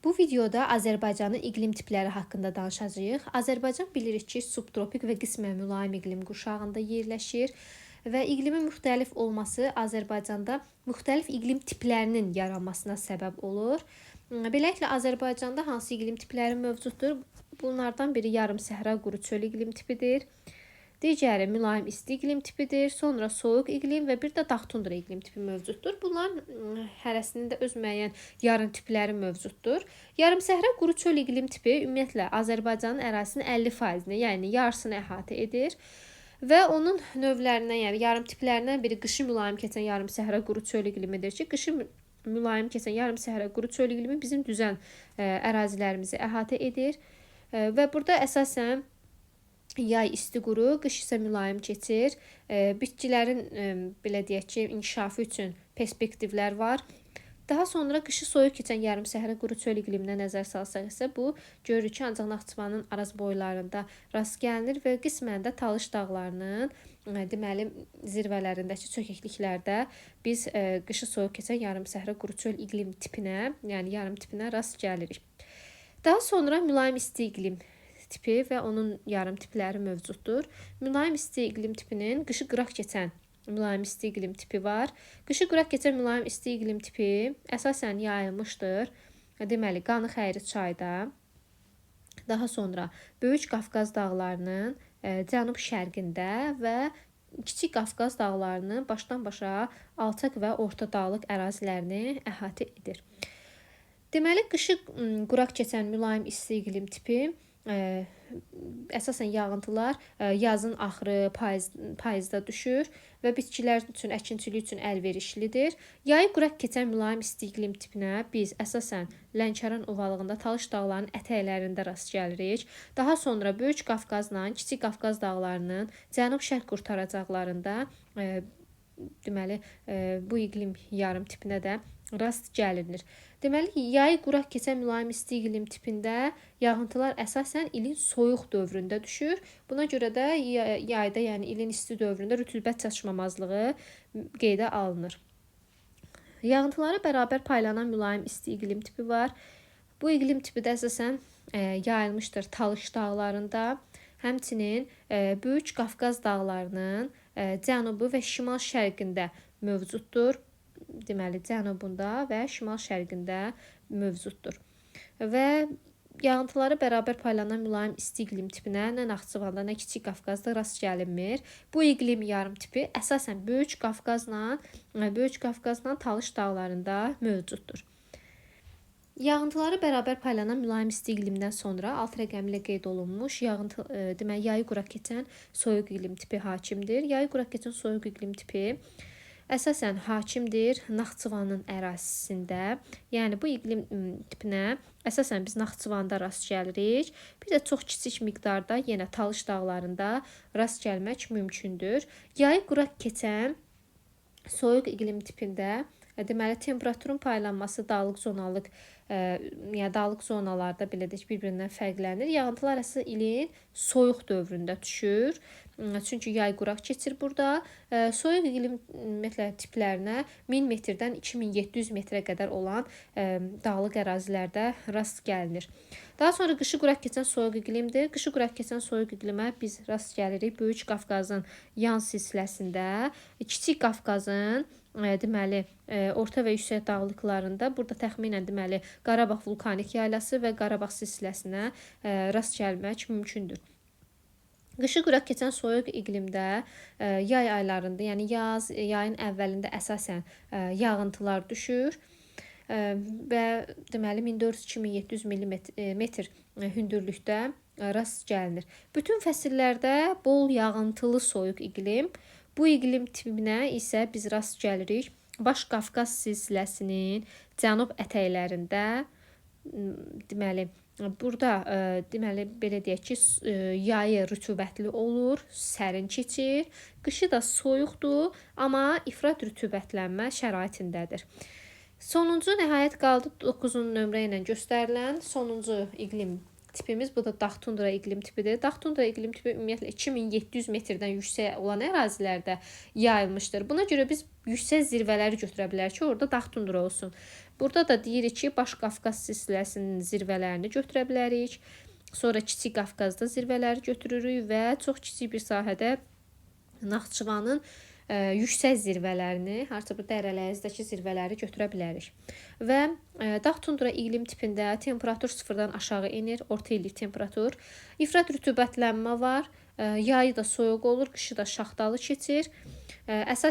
Bu videoda Azərbaycanın iqlim tipləri haqqında danışacağıq. Azərbaycan bilirik ki, subtropik və qismən mülayim iqlim qurşağında yerləşir və iqlimin müxtəlif olması Azərbaycanda müxtəlif iqlim tiplərinin yaranmasına səbəb olur. Beləliklə, Azərbaycanda hansı iqlim tipləri mövcuddur? Bunlardan biri yarımsəhra quru çöl iqlim tipidir. Digəri mülayim isti iqlim tipidir, sonra soyuq iqlim və bir də dağ tundra iqlim tipi mövcuddur. Bunların hərəsinin də öz müəyyən yarım tipləri mövcuddur. Yarımsəhra quru çöl iqlim tipi ümumiyyətlə Azərbaycanın ərazisinin 50%-ni, yəni yarısını əhatə edir. Və onun növlərindən, yəni yarım tiplərindən biri qışı mülayim keçən yarımsəhra quru çöl iqlimidir ki, qışı mülayim keçən yarımsəhra quru çöl iqlimi bizim düzən ərazilərimizi əhatə edir. Və burada əsasən yay isti quru, qış isə mülayim keçir. Bitkilərin belə deyək ki, inkişafı üçün perspektivlər var. Daha sonra qışı soyuq keçən yarımsəhra quru çöl iqliminə nəzər salsaq isə bu görürük ki, ancaq Naxçıvanın araz boylarında rast gəlinir və qismən də Talış dağlarının deməli zirvələrindəki çökəkliklərdə biz qışı soyuq keçən yarımsəhra quru çöl iqlim tipinə, yəni yarım tipinə rast gəlirik. Daha sonra mülayim isti iqlim tipi və onun yarım tipləri mövcuddur. Mülayim isti iqlim tipinin qışı qıraq keçən mülayim isti iqlim tipi var. Qışı qıraq keçən mülayim isti iqlim tipi əsasən yayılmışdır. Deməli, Qanı Xəyri çayda, daha sonra Böyük Qafqaz dağlarının cənub-şərqində və Kiçik Qafqaz dağlarının başdan başa alçaq və orta dağlıq ərazilərini əhatə edir. Deməli, qışı quraq keçən mülayim isti iqlim tipi əsasən yağıntılar yazın axırı, payızda düşür və bitkilər üçün, əkinçilik üçün əlverişlidir. Yayı quraq keçən mülayim isti iqlim tipinə biz əsasən Lənkəran ovalığında Talış dağlarının ətəklərində rast gəlirik. Daha sonra Böyük Qafqazla Kiçik Qafqaz dağlarının cənub-şərq qurtaracaqlarında deməli bu iqlim yarım tipinə də rast gəlinir. Deməli, yayı quraq keçən mülayim isti iqlim tipində yağıntılar əsasən ilin soyuq dövründə düşür. Buna görə də yayda, yəni ilin isti dövründə rütubət çatışmamazlığı qeydə alınır. Yağıntılara bərabər paylanan mülayim isti iqlim tipi var. Bu iqlim tipi də əsasən yayılmışdır Talış dağlarında. Həmçinin Böyük Qafqaz dağlarının cənubu və şimal-şərqində mövcuddur. Deməli, cənubunda və şimal-şərqində mövcuddur. Və yağıntıları bərabər paylanan mülayim isti iqlim tipinə nə Naxçıvanda, nə Kiçik Qafqazda rast gəlinmir. Bu iqlim yarım tipi əsasən Böyük Qafqazla Talış dağlarında mövcuddur. Yağıntıları bərabər paylanan mülayim isti iqlimdən sonra alt rəqəmli qeyd olunmuş deməli yayı quraq keçən soyuq iqlim tipi hakimdir. Yayı quraq keçən soyuq iqlim tipi əsasən hakimdir Naxçıvanın ərazisində. Yəni bu iqlim tipinə əsasən biz Naxçıvanda rast gəlirik. Bir də çox kiçik miqdarda yenə Talış dağlarında rast gəlmək mümkündür. Yayı quraq keçən soyuq iqlim tipində deməli temperaturun paylanması dağlıq zonalıq, yəni dağlıq zonalarda belə deyək bir-birindən fərqlənir. Yağıntılar əsasən ilin soyuq dövründə düşür. Çünki yay quraq keçir burada. Soyuq iqlim ümumiyyətlə tiplərinə 1000 metrdən 2700 metrə qədər olan dağlıq ərazilərdə rast gəlinir. Daha sonra qışı quraq keçən soyuq iqlimdir. Qışı quraq keçən soyuq iqlimə biz rast gəlirik Böyük Qafqazın yan silsiləsində, Kiçik Qafqazın deməli orta və yüksək dağlıqlarında, burada təxminən deməli Qarabağ vulkanik yaylası və Qarabağ silsiləsinə rast gəlmək mümkündür. Qışı quraq keçən soyuq iqlimdə yay aylarında, yəni yayın əvvəlində əsasən yağıntılar düşür və deməli 1400-2700 mm hündürlükdə rast gəlinir. Bütün fəsillərdə bol yağıntılı soyuq iqlim. Bu iqlim tipinə isə biz rast gəlirik Baş Qafqaz silsiləsinin cənub ətəklərində. Deməli, burada deməli belə deyək ki, yayı rütubətli olur, sərin keçir, qışı da soyuqdur, amma ifrat rütubətlənmə şəraitindədir. Sonuncu nəhayət qaldı 9-cu nömrə ilə göstərilən sonuncu iqlim tipimiz, bu da dağ tundra iqlim tipidir. Dağ tundra iqlim tipi ümumiyyətlə 2700 metrdən yüksək olan ərazilərdə yayılmışdır. Buna görə biz yüksək zirvələri götürə bilərik ki, orada dağ tundra olsun. Burada da deyirik ki, Baş Qafqaz silsiləsinin zirvələrini götürə bilərik. Sonra Kiçik Qafqazda zirvələri götürürük və çox kiçik bir sahədə Naxçıvanın yüksək zirvələrini, harca bu dərələyizdəki zirvələri götürə bilərik. Və dağ tundra iqlim tipində temperatur sıfırdan aşağı enir, orta illik temperatur. İfrat rütubətlənmə var, yayı da soyuq olur, qışı da şaxtalı keçir. Əsasən